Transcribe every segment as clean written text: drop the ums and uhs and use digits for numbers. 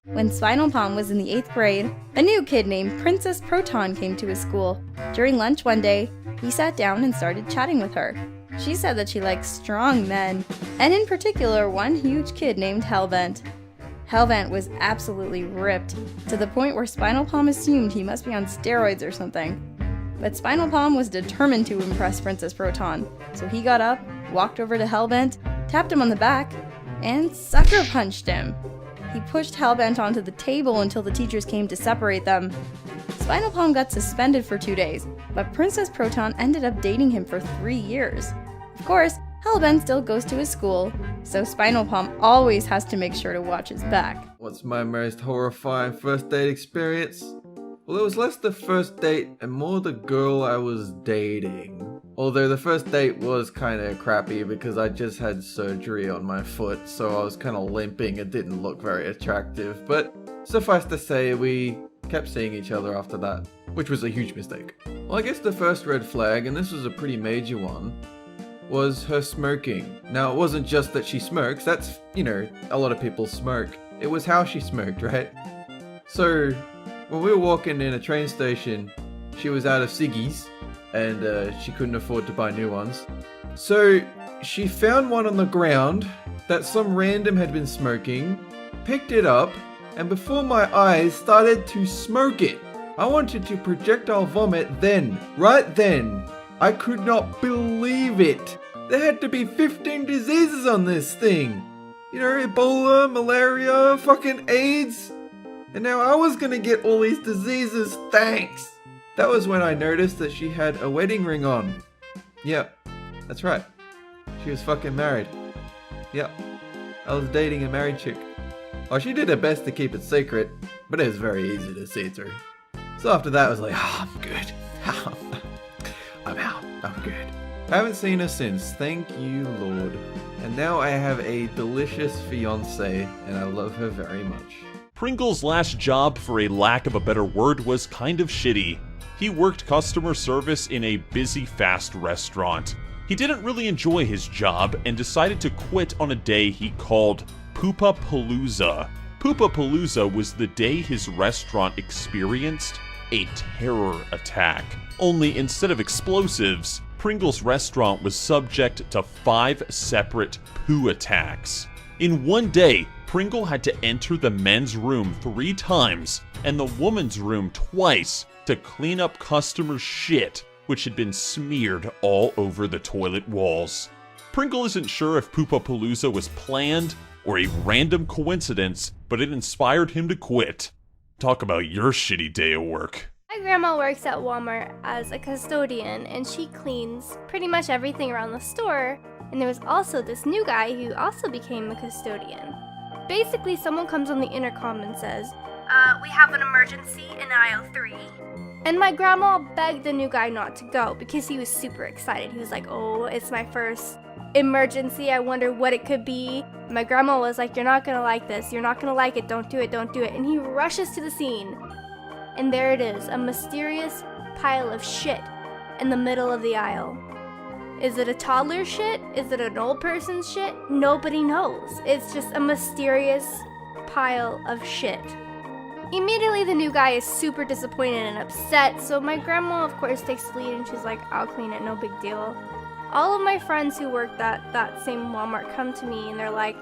When Spinal Palm was in the 8th grade, a new kid named Princess Proton came to his school. During lunch one day, he sat down and started chatting with her. She said that she likes strong men, and in particular one huge kid named Hellvent. Hellvent was absolutely ripped, to the point where Spinal Palm assumed he must be on steroids or something. But Spinal Palm was determined to impress Princess Proton, so he got up, walked over to Hellvent, tapped him on the back, and sucker punched him. He pushed Hellvent onto the table until the teachers came to separate them. Spinal Palm got suspended for 2 days, but Princess Proton ended up dating him for 3 years. Of course, Hellvent still goes to his school, so Spinal Palm always has to make sure to watch his back. What's my most horrifying first date experience? Well, it was less the first date and more the girl I was dating. Although the first date was kinda crappy because I just had surgery on my foot, so I was kinda limping and didn't look very attractive. But suffice to say, we kept seeing each other after that, which was a huge mistake. Well, I guess the first red flag, and this was a pretty major one, was her smirking. Now, it wasn't just that she smirks, that's, a lot of people smirk. It was how she smirked, right? So, when we were walking in a train station, she was out of ciggies, and she couldn't afford to buy new ones. So, she found one on the ground that some random had been smoking, picked it up, and before my eyes started to smoke it. I wanted to projectile vomit then, right then. I could not believe it. There had to be 15 diseases on this thing. Ebola, malaria, fucking AIDS. And now I was gonna get all these diseases, thanks. That was when I noticed that she had a wedding ring on. Yep, that's right. She was fucking married. Yep, I was dating a married chick. Oh, she did her best to keep it secret, but it was very easy to see through. So after that I was like, I'm good. I'm out. I'm good. I haven't seen her since, thank you Lord. And now I have a delicious fiance, and I love her very much. Pringle's last job, for a lack of a better word, was kind of shitty. He worked customer service in a busy fast restaurant. He didn't really enjoy his job and decided to quit on a day he called Poopapalooza. Poopapalooza was the day his restaurant experienced a terror attack. Only instead of explosives, Pringle's restaurant was subject to 5 separate poo attacks. In one day, Pringle had to enter the men's room 3 times and the woman's room twice to clean up customers' shit, which had been smeared all over the toilet walls. Pringle isn't sure if Poopapalooza was planned or a random coincidence, but it inspired him to quit. Talk about your shitty day of work. My grandma works at Walmart as a custodian, and she cleans pretty much everything around the store. And there was also this new guy who also became a custodian. Basically, someone comes on the intercom and says, we have an emergency in aisle 3. And my grandma begged the new guy not to go because he was super excited. He was like, oh, it's my first emergency. I wonder what it could be. My grandma was like, you're not gonna like this. You're not gonna like it. Don't do it. Don't do it. And he rushes to the scene. And there it is, a mysterious pile of shit in the middle of the aisle. Is it a toddler's shit? Is it an old person's shit? Nobody knows. It's just a mysterious pile of shit. Immediately the new guy is super disappointed and upset, so my grandma of course takes the lead and she's like, I'll clean it, no big deal. All of my friends who worked at that same Walmart come to me and they're like,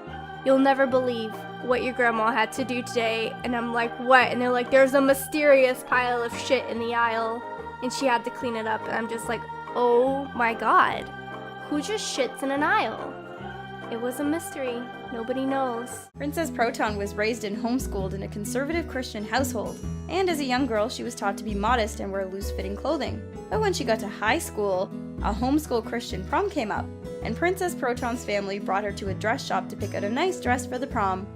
you'll never believe what your grandma had to do today. And I'm like, what? And they're like, there's a mysterious pile of shit in the aisle and she had to clean it up. And I'm just like, oh my god, who just shits in an aisle? It was a mystery. Nobody knows. Princess Proton was raised and homeschooled in a conservative Christian household, and as a young girl she was taught to be modest and wear loose-fitting clothing. But when she got to high school, a homeschool Christian prom came up, and Princess Proton's family brought her to a dress shop to pick out a nice dress for the prom.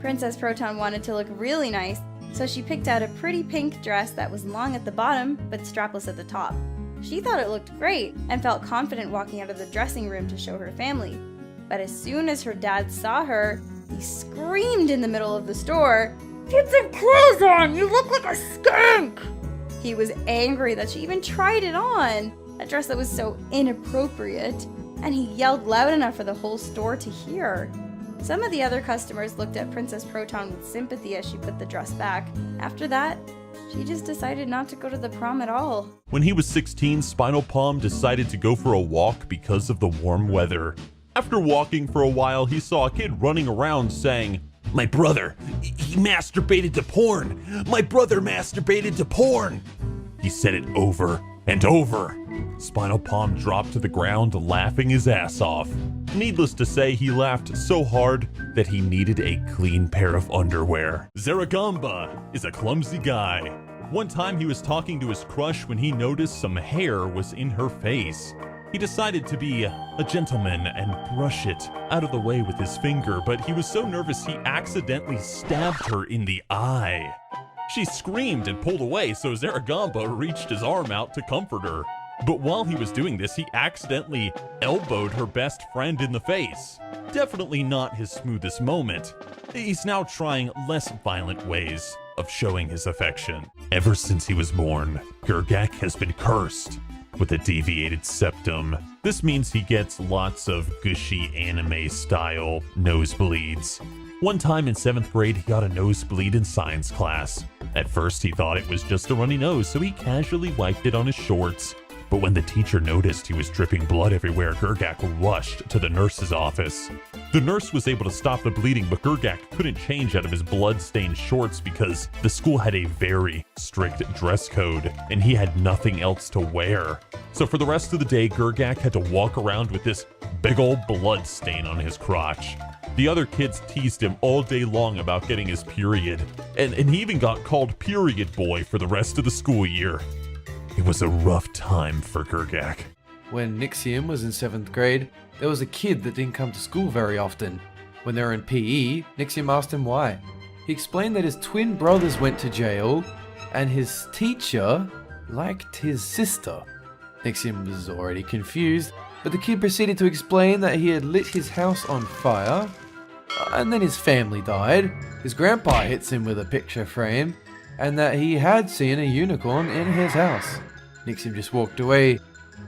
Princess Proton wanted to look really nice, so she picked out a pretty pink dress that was long at the bottom but strapless at the top. She thought it looked great and felt confident walking out of the dressing room to show her family. But as soon as her dad saw her, he screamed in the middle of the store, "Get some clothes on! You look like a skunk!" He was angry that she even tried it on, a dress that was so inappropriate, and he yelled loud enough for the whole store to hear. Some of the other customers looked at Princess Proton with sympathy as she put the dress back. After that, she just decided not to go to the prom at all. When he was 16, Spinal Palm decided to go for a walk because of the warm weather. After walking for a while, he saw a kid running around saying, "My brother, he masturbated to porn! My brother masturbated to porn!" He said it over and over. Spinal Palm dropped to the ground, laughing his ass off. Needless to say, he laughed so hard that he needed a clean pair of underwear. Zaragamba is a clumsy guy. One time he was talking to his crush when he noticed some hair was in her face. He decided to be a gentleman and brush it out of the way with his finger, but he was so nervous he accidentally stabbed her in the eye. She screamed and pulled away, so Zaragamba reached his arm out to comfort her. But while he was doing this, he accidentally elbowed her best friend in the face. Definitely not his smoothest moment. He's now trying less violent ways of showing his affection. Ever since he was born, Gurgak has been cursed with a deviated septum. This means he gets lots of gushy anime-style nosebleeds. One time in 7th grade, he got a nosebleed in science class. At first, he thought it was just a runny nose, so he casually wiped it on his shorts. But when the teacher noticed he was dripping blood everywhere, Gurgak rushed to the nurse's office. The nurse was able to stop the bleeding, but Gurgak couldn't change out of his blood-stained shorts because the school had a very strict dress code, and he had nothing else to wear. So for the rest of the day, Gurgak had to walk around with this big old blood stain on his crotch. The other kids teased him all day long about getting his period, and he even got called Period Boy for the rest of the school year. It was a rough time for Gurgak. When Nixium was in 7th grade, there was a kid that didn't come to school very often. When they were in PE, Nixium asked him why. He explained that his twin brothers went to jail, and his teacher liked his sister. Nixium was already confused, but the kid proceeded to explain that he had lit his house on fire, and then his family died. His grandpa hits him with a picture frame, and that he had seen a unicorn in his house. Nixium just walked away,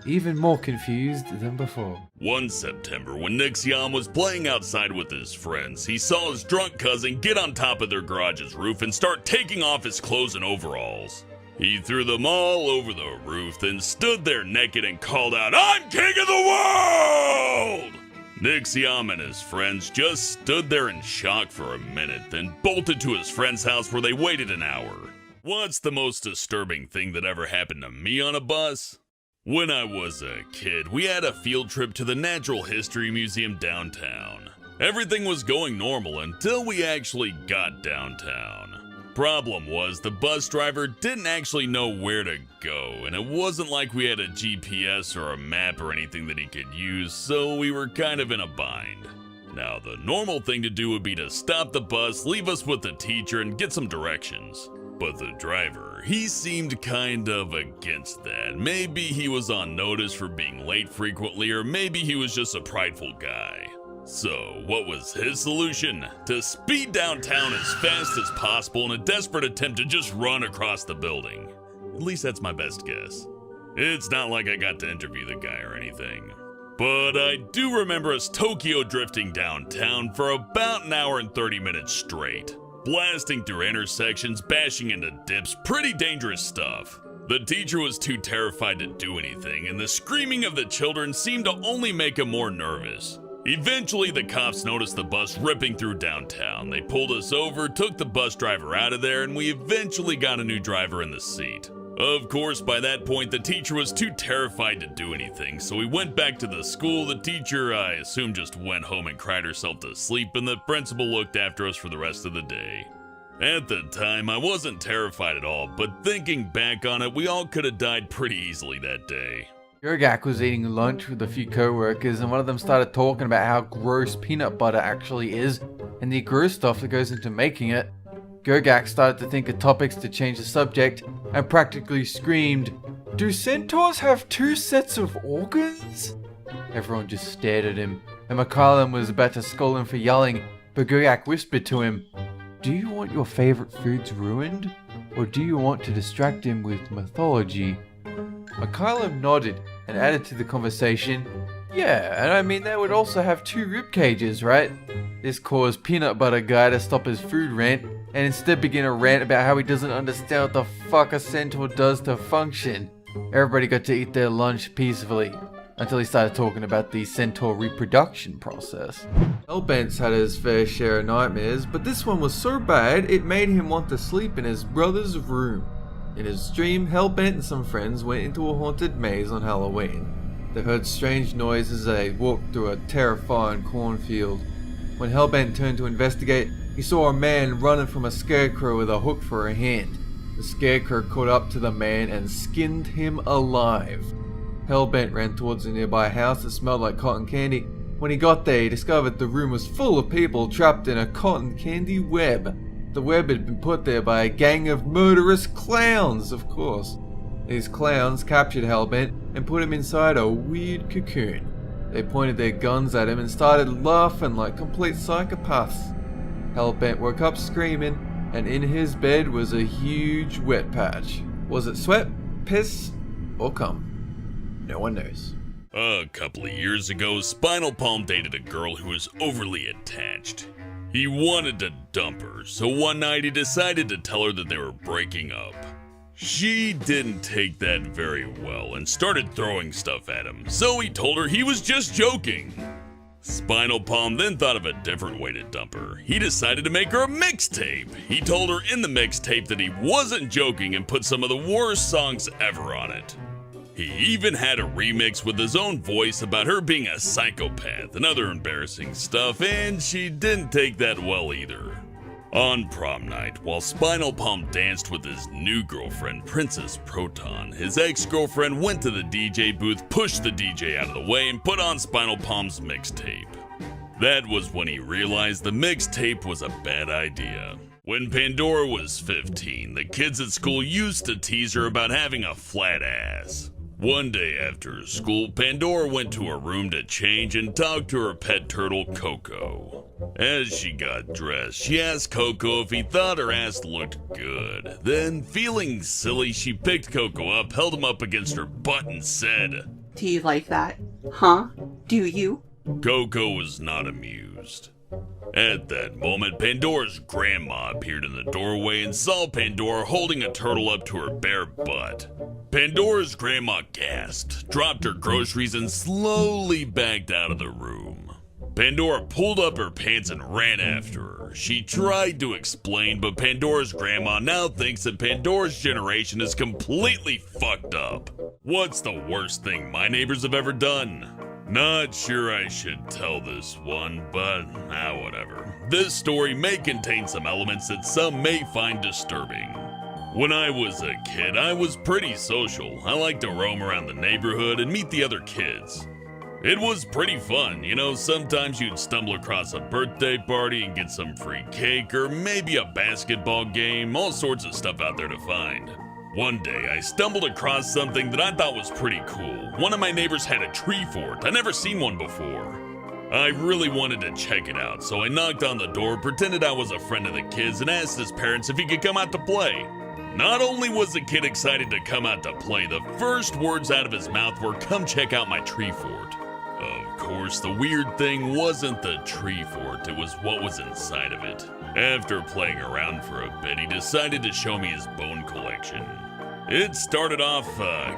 even more confused than before. One September, when Nixium was playing outside with his friends, he saw his drunk cousin get on top of their garage's roof and start taking off his clothes and overalls. He threw them all over the roof, then stood there naked and called out, "I'm king of the world!" Nixium and his friends just stood there in shock for a minute, then bolted to his friend's house where they waited an hour. What's the most disturbing thing that ever happened to me on a bus? When I was a kid, we had a field trip to the Natural History Museum downtown. Everything was going normal until we actually got downtown. Problem was, the bus driver didn't actually know where to go, and it wasn't like we had a GPS or a map or anything that he could use, so we were kind of in a bind. Now, the normal thing to do would be to stop the bus, leave us with the teacher, and get some directions. But the driver, he seemed kind of against that. Maybe he was on notice for being late frequently, or maybe he was just a prideful guy. So, what was his solution? To speed downtown as fast as possible in a desperate attempt to just run across the building. At least that's my best guess. It's not like I got to interview the guy or anything. But I do remember us Tokyo drifting downtown for about an hour and 30 minutes straight. Blasting through intersections, bashing into dips, pretty dangerous stuff. The teacher was too terrified to do anything, and the screaming of the children seemed to only make him more nervous. Eventually, the cops noticed the bus ripping through downtown. They pulled us over, took the bus driver out of there, and we eventually got a new driver in the seat. Of course, by that point, the teacher was too terrified to do anything, so we went back to the school. The teacher, I assume, just went home and cried herself to sleep, and the principal looked after us for the rest of the day. At the time, I wasn't terrified at all, but thinking back on it, we all could have died pretty easily that day. Gurgak was eating lunch with a few co-workers, and one of them started talking about how gross peanut butter actually is, and the gross stuff that goes into making it. Gurgak started to think of topics to change the subject, and practically screamed, "Do centaurs have 2 sets of organs?" Everyone just stared at him, and Mikhailin was about to scold him for yelling, but Gurgak whispered to him, "Do you want your favorite foods ruined, or do you want to distract him with mythology?" Mikhailin nodded and added to the conversation, Yeah, and I mean, they would also have 2 rib cages, right? This caused Peanut Butter Guy to stop his food rant and instead begin a rant about how he doesn't understand what the fuck a centaur does to function. Everybody got to eat their lunch peacefully until he started talking about the centaur reproduction process. Hellbent's had his fair share of nightmares, but this one was so bad it made him want to sleep in his brother's room. In his dream, Hellbent and some friends went into a haunted maze on Halloween. They heard strange noises as they walked through a terrifying cornfield. When Hellbent turned to investigate, he saw a man running from a scarecrow with a hook for a hand. The scarecrow caught up to the man and skinned him alive. Hellbent ran towards a nearby house that smelled like cotton candy. When he got there, he discovered the room was full of people trapped in a cotton candy web. The web had been put there by a gang of murderous clowns, of course. These clowns captured Hellbent and put him inside a weird cocoon. They pointed their guns at him and started laughing like complete psychopaths. Hellbent woke up screaming, and in his bed was a huge wet patch. Was it sweat, piss, or cum? No one knows. A couple of years ago, Spinal Palm dated a girl who was overly attached. He wanted to dump her, so one night he decided to tell her that they were breaking up. She didn't take that very well and started throwing stuff at him, so he told her he was just joking. Spinal Palm then thought of a different way to dump her. He decided to make her a mixtape. He told her in the mixtape that he wasn't joking and put some of the worst songs ever on it. He even had a remix with his own voice about her being a psychopath and other embarrassing stuff, and she didn't take that well either. On prom night, while Spinal Palm danced with his new girlfriend, Princess Proton, his ex-girlfriend went to the DJ booth, pushed the DJ out of the way, and put on Spinal Palm's mixtape. That was when he realized the mixtape was a bad idea. When Pandora was 15, the kids at school used to tease her about having a flat ass. One day after school, Pandora went to her room to change and talk to her pet turtle, Coco. As she got dressed, she asked Coco if he thought her ass looked good. Then, feeling silly, she picked Coco up, held him up against her butt, and said, "Do you like that? Huh? Do you?" Coco was not amused. At that moment, Pandora's grandma appeared in the doorway and saw Pandora holding a turtle up to her bare butt. Pandora's grandma gasped, dropped her groceries, and slowly backed out of the room. Pandora pulled up her pants and ran after her. She tried to explain, but Pandora's grandma now thinks that Pandora's generation is completely fucked up. What's the worst thing my neighbors have ever done? Not sure I should tell this one, but whatever. This story may contain some elements that some may find disturbing. When I was a kid, I was pretty social. I liked to roam around the neighborhood and meet the other kids. It was pretty fun, sometimes you'd stumble across a birthday party and get some free cake, or maybe a basketball game, all sorts of stuff out there to find. One day, I stumbled across something that I thought was pretty cool. One of my neighbors had a tree fort. I'd never seen one before. I really wanted to check it out, so I knocked on the door, pretended I was a friend of the kid's, and asked his parents if he could come out to play. Not only was the kid excited to come out to play, the first words out of his mouth were, "Come check out my tree fort." Of course, the weird thing wasn't the tree fort, it was what was inside of it. After playing around for a bit, he decided to show me his bone collection. It started off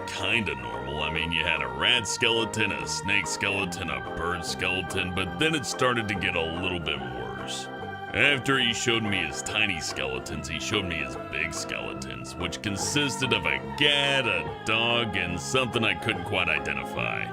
kinda normal. I mean, you had a rat skeleton, a snake skeleton, a bird skeleton, but then it started to get a little bit worse. After he showed me his tiny skeletons, he showed me his big skeletons, which consisted of a cat, a dog, and something I couldn't quite identify.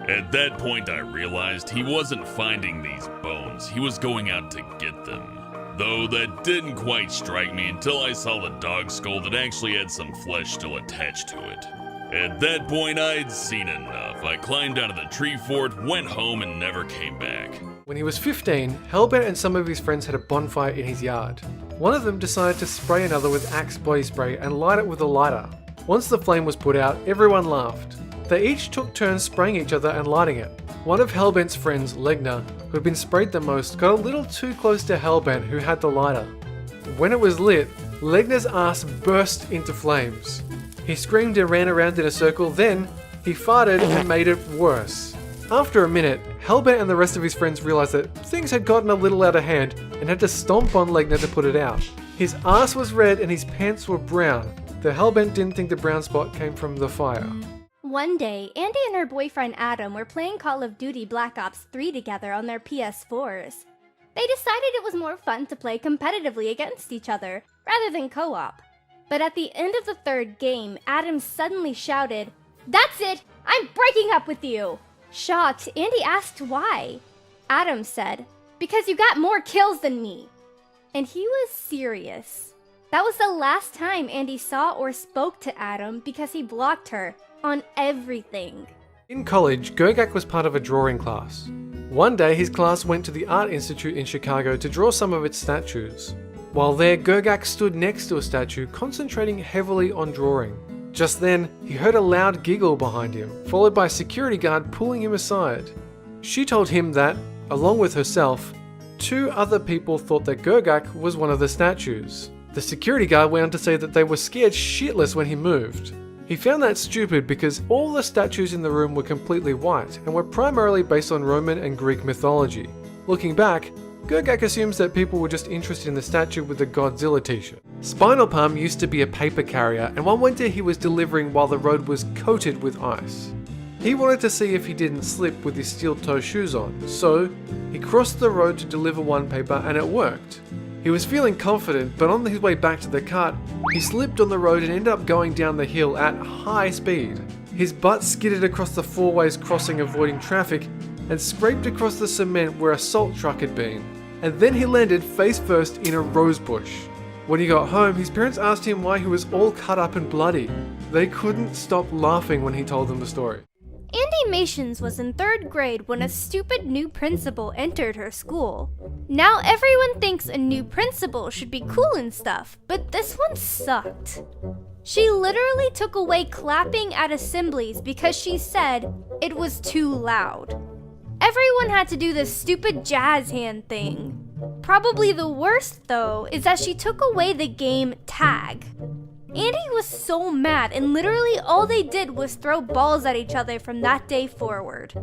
At that point, I realized he wasn't finding these bones, he was going out to get them. Though that didn't quite strike me until I saw the dog skull that actually had some flesh still attached to it. At that point, I'd seen enough. I climbed out of the tree fort, went home, and never came back. When he was 15, Hellbent and some of his friends had a bonfire in his yard. One of them decided to spray another with Axe body spray and light it with a lighter. Once the flame was put out, everyone laughed. They each took turns spraying each other and lighting it. One of Hellbent's friends, Legna, who had been sprayed the most, got a little too close to Hellbent, who had the lighter. When it was lit, Legna's ass burst into flames. He screamed and ran around in a circle, then he farted and made it worse. After a minute, Hellbent and the rest of his friends realized that things had gotten a little out of hand and had to stomp on Legna to put it out. His ass was red and his pants were brown. The Hellbent didn't think the brown spot came from the fire. One day, Andy and her boyfriend Adam were playing Call of Duty Black Ops 3 together on their PS4s. They decided it was more fun to play competitively against each other, rather than co-op. But at the end of the third game, Adam suddenly shouted, "That's it! I'm breaking up with you!" Shocked, Andy asked why. Adam said, "Because you got more kills than me." And he was serious. That was the last time Andy saw or spoke to Adam because he blocked her on everything. In college, Gergak was part of a drawing class. One day, his class went to the Art Institute in Chicago to draw some of its statues. While there, Gergak stood next to a statue, concentrating heavily on drawing. Just then, he heard a loud giggle behind him, followed by a security guard pulling him aside. She told him that, along with herself, 2 other people thought that Gergak was one of the statues. The security guard went on to say that they were scared shitless when he moved. He found that stupid because all the statues in the room were completely white and were primarily based on Roman and Greek mythology. Looking back, Gergak assumes that people were just interested in the statue with the Godzilla t-shirt. Spinal Palm used to be a paper carrier, and one winter he was delivering while the road was coated with ice. He wanted to see if he didn't slip with his steel-toe shoes on, so he crossed the road to deliver one paper and it worked. He was feeling confident, but on his way back to the cart, he slipped on the road and ended up going down the hill at high speed. His butt skidded across the 4-ways crossing avoiding traffic and scraped across the cement where a salt truck had been. And then he landed face first in a rose bush. When he got home, his parents asked him why he was all cut up and bloody. They couldn't stop laughing when he told them the story. Andy Mations was in 3rd grade when a stupid new principal entered her school. Now everyone thinks a new principal should be cool and stuff, but this one sucked. She literally took away clapping at assemblies because she said it was too loud. Everyone had to do this stupid jazz hand thing. Probably the worst, though, is that she took away the game tag. Andy was so mad, and literally all they did was throw balls at each other from that day forward.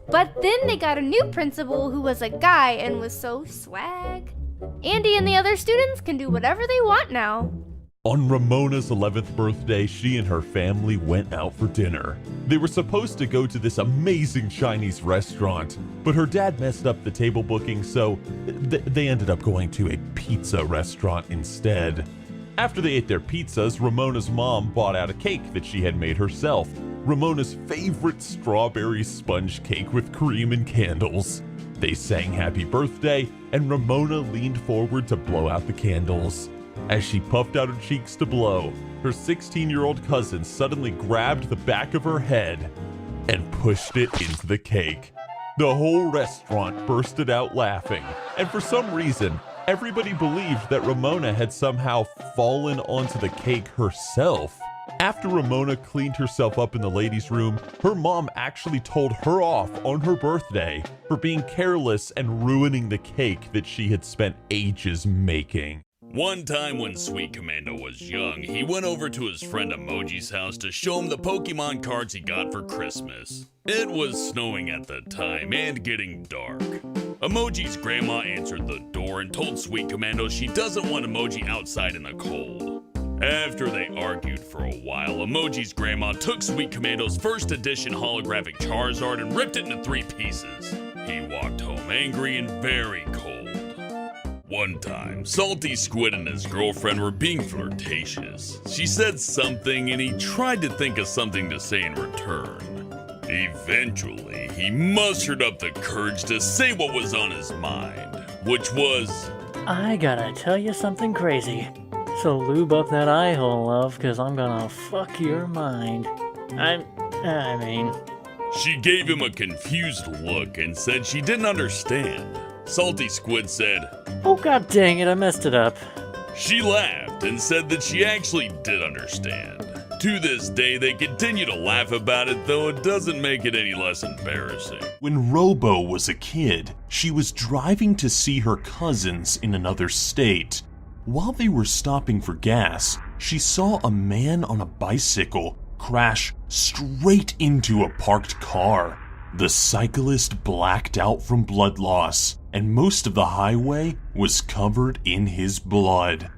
But then they got a new principal who was a guy and was so swag. Andy and the other students can do whatever they want now. On Ramona's 11th birthday, she and her family went out for dinner. They were supposed to go to this amazing Chinese restaurant, but her dad messed up the table booking, so they ended up going to a pizza restaurant instead. After they ate their pizzas, Ramona's mom bought out a cake that she had made herself. Ramona's favorite strawberry sponge cake with cream and candles. They sang happy birthday, and Ramona leaned forward to blow out the candles. As she puffed out her cheeks to blow, her 16-year-old cousin suddenly grabbed the back of her head and pushed it into the cake. The whole restaurant bursted out laughing, and for some reason, everybody believed that Ramona had somehow fallen onto the cake herself. After Ramona cleaned herself up in the ladies' room, her mom actually told her off on her birthday for being careless and ruining the cake that she had spent ages making. One time when Sweet Commando was young, he went over to his friend Emoji's house to show him the Pokemon cards he got for Christmas. It was snowing at the time and getting dark. Emoji's grandma answered the door and told Sweet Commando she doesn't want Emoji outside in the cold. After they argued for a while, Emoji's grandma took Sweet Commando's first edition holographic Charizard and ripped it into 3 pieces. He walked home angry and very cold. One time, Salty Squid and his girlfriend were being flirtatious. She said something and he tried to think of something to say in return. Eventually, he mustered up the courage to say what was on his mind, which was, I gotta tell you something crazy. So lube up that eye hole, love, cause I'm gonna fuck your mind. I mean... She gave him a confused look and said she didn't understand. Salty Squid said, Oh god dang it, I messed it up. She laughed and said that she actually did understand. To this day, they continue to laugh about it, though it doesn't make it any less embarrassing. When Robo was a kid, she was driving to see her cousins in another state. While they were stopping for gas, she saw a man on a bicycle crash straight into a parked car. The cyclist blacked out from blood loss, and most of the highway was covered in his blood.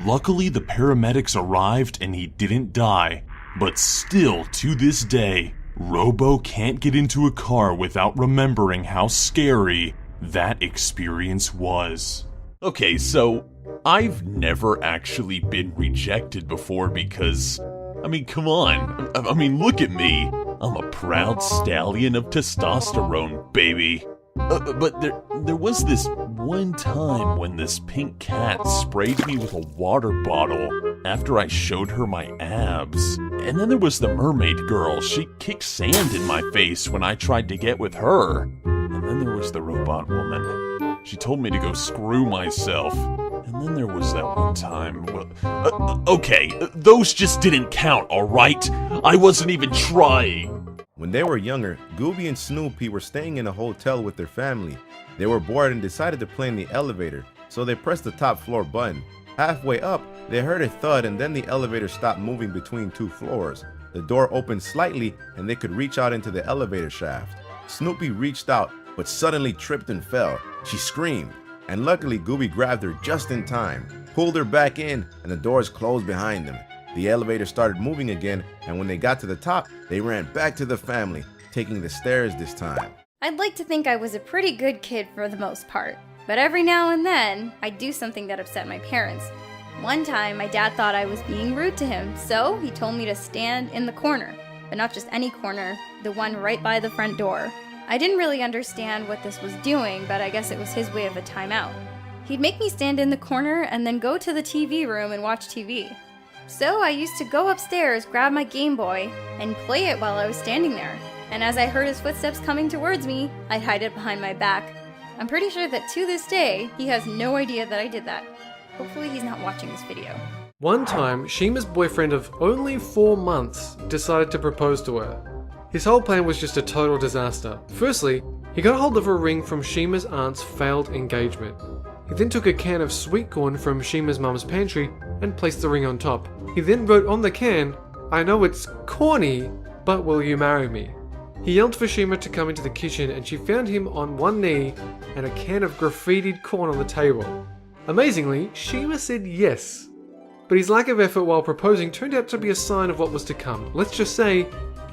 Luckily, the paramedics arrived and he didn't die, but still to this day, Robo can't get into a car without remembering how scary that experience was. Okay, so I've never actually been rejected before because, I mean, come on. I mean, look at me. I'm a proud stallion of testosterone, baby. But there was this one time when this pink cat sprayed me with a water bottle after I showed her my abs. And then there was the mermaid girl. She kicked sand in my face when I tried to get with her. And then there was the robot woman. She told me to go screw myself. And then there was that one time, okay, those just didn't count, alright? I wasn't even trying. When they were younger, Gooby and Snoopy were staying in a hotel with their family. They were bored and decided to play in the elevator, so they pressed the top floor button. Halfway up, they heard a thud and then the elevator stopped moving between 2 floors. The door opened slightly and they could reach out into the elevator shaft. Snoopy reached out, but suddenly tripped and fell. She screamed, and luckily Gooby grabbed her just in time, pulled her back in, and the doors closed behind them. The elevator started moving again, and when they got to the top, they ran back to the family, taking the stairs this time. I'd like to think I was a pretty good kid for the most part, but every now and then, I'd do something that upset my parents. One time, my dad thought I was being rude to him, so he told me to stand in the corner, but not just any corner, the one right by the front door. I didn't really understand what this was doing, but I guess it was his way of a timeout. He'd make me stand in the corner and then go to the TV room and watch TV. So I used to go upstairs, grab my Game Boy, and play it while I was standing there. And as I heard his footsteps coming towards me, I'd hide it behind my back. I'm pretty sure that to this day, he has no idea that I did that. Hopefully he's not watching this video. One time, Shima's boyfriend of only 4 months decided to propose to her. His whole plan was just a total disaster. Firstly, he got hold of a ring from Shima's aunt's failed engagement. He then took a can of sweet corn from Shima's mum's pantry and placed the ring on top. He then wrote on the can, "I know it's corny, but will you marry me?" He yelled for Shima to come into the kitchen and she found him on one knee and a can of graffitied corn on the table. Amazingly, Shima said yes. But his lack of effort while proposing turned out to be a sign of what was to come. Let's just say,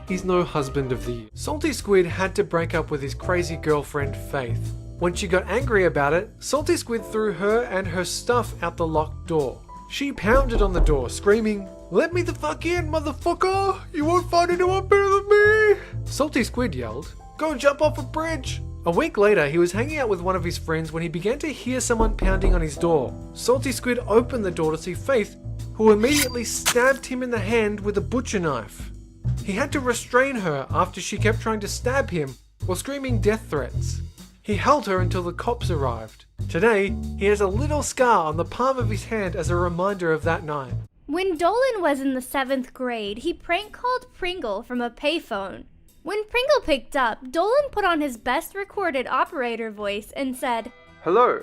he's no husband of the year. Salty Squid had to break up with his crazy girlfriend, Faith. When she got angry about it, Salty Squid threw her and her stuff out the locked door. She pounded on the door, screaming, "Let me the fuck in, motherfucker! You won't find anyone better than me!" Salty Squid yelled, "Go jump off a bridge!" A week later, he was hanging out with one of his friends when he began to hear someone pounding on his door. Salty Squid opened the door to see Faith, who immediately stabbed him in the hand with a butcher knife. He had to restrain her after she kept trying to stab him while screaming death threats. He held her until the cops arrived. Today, he has a little scar on the palm of his hand as a reminder of that night. When Dolan was in the 7th grade, he prank called Pringle from a payphone. When Pringle picked up, Dolan put on his best recorded operator voice and said, "Hello,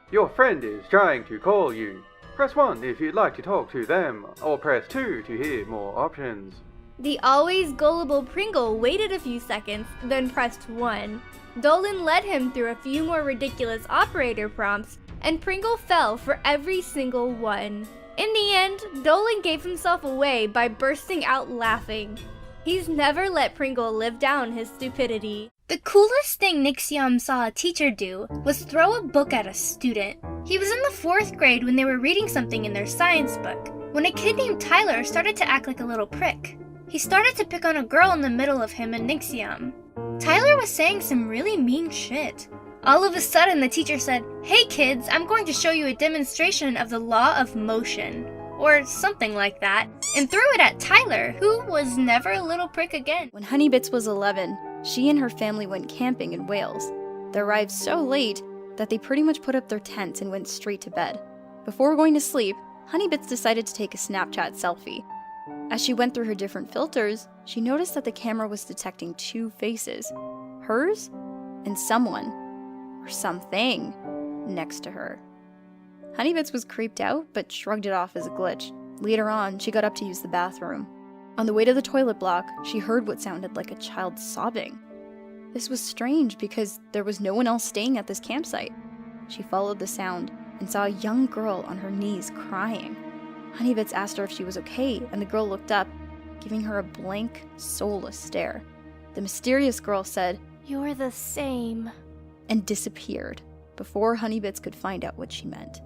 your friend is trying to call you. Press 1 if you'd like to talk to them, or press 2 to hear more options." The always gullible Pringle waited a few seconds, then pressed 1. Dolan led him through a few more ridiculous operator prompts, and Pringle fell for every single one. In the end, Dolan gave himself away by bursting out laughing. He's never let Pringle live down his stupidity. The coolest thing Nixium saw a teacher do was throw a book at a student. He was in the 4th grade when they were reading something in their science book, when a kid named Tyler started to act like a little prick. He started to pick on a girl in the middle of him and Nixium. Tyler was saying some really mean shit. All of a sudden, the teacher said, "Hey kids, I'm going to show you a demonstration of the law of motion," or something like that, and threw it at Tyler, who was never a little prick again. When Honeybits was 11, she and her family went camping in Wales. They arrived so late that they pretty much put up their tents and went straight to bed. Before going to sleep, Honeybits decided to take a Snapchat selfie. As she went through her different filters, she noticed that the camera was detecting 2 faces, hers and someone, or something, next to her. Honeybits was creeped out, but shrugged it off as a glitch. Later on, she got up to use the bathroom. On the way to the toilet block, she heard what sounded like a child sobbing. This was strange because there was no one else staying at this campsite. She followed the sound and saw a young girl on her knees crying. Honeybits asked her if she was okay, and the girl looked up, giving her a blank, soulless stare. The mysterious girl said, "You're the same," and disappeared before Honeybits could find out what she meant.